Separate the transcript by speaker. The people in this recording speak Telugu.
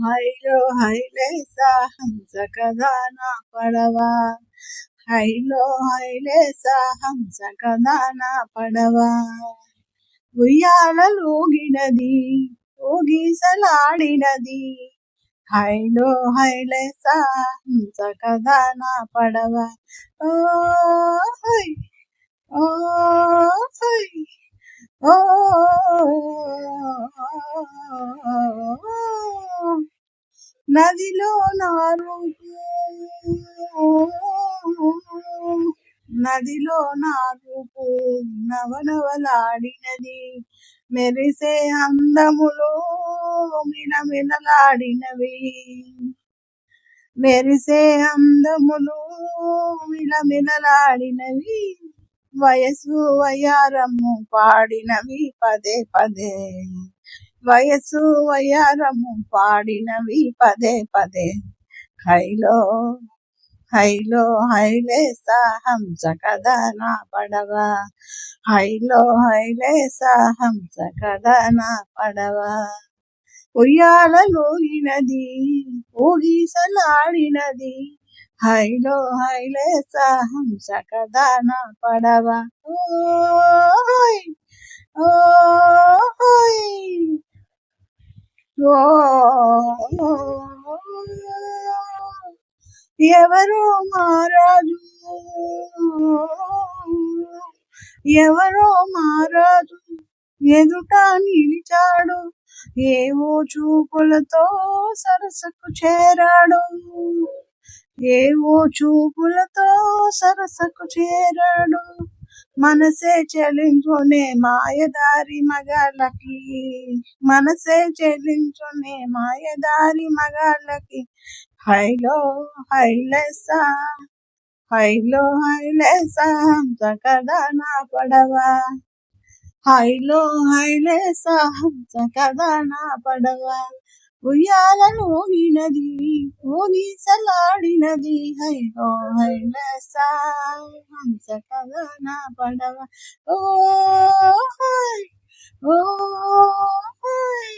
Speaker 1: హైలో హైలేసా హంస కదా నా పడవ. హైలో హైలేసా హంస కదా నా పడవ. ఉయ్యాలూగినది ఊగిసలాడినది. హైలో హైలేసా హంస కదా నా పడవ. ఓ హై ఓ హై ఓ నదిలో నారూపు నదిలో నారూపు నవనవలాడినది. మెరిసే అందములో మిలమిలలాడినవి. మెరిసే అందములు మిలమిలలాడినవి. వయసు వయారము పాడినవి పదే పదే. వయసు వయారము పాడినవి పదే పదే. హైలో హైలో హైలేసా హంస కదా నా పడవ. హైలో హైలేసా హంస కదా నా పడవ. ఉయ్యాలూగినది ఊగిసలాడినది. హైలో హైలేసా హంస కదా నా పడవ. ఓ హై ఓ హై ఓ ఎవరో మారాజు ఎవరో మారాజు ఎదుట నిలిచాడు. ఏవో చూపులతో సరసకు చేరాడు. ఏవో చూపులతో సరసకు చేరాడు. మనసే చెలించునే మాయదారి మగాళ్ళకి. మనసే చెలించునే మాయదారి మగాళ్ళకి. హైలో హైలేసా హైలో హైలేసా హంస కదా నా పడవ. హైలో హైలేసా హంస కదా నా పడవ. ఉయ్యాలూగినది ఊగిసలాడినది. హైలో హైలేసా హంస కదా నా పడవ. ఓ హై ఓ హై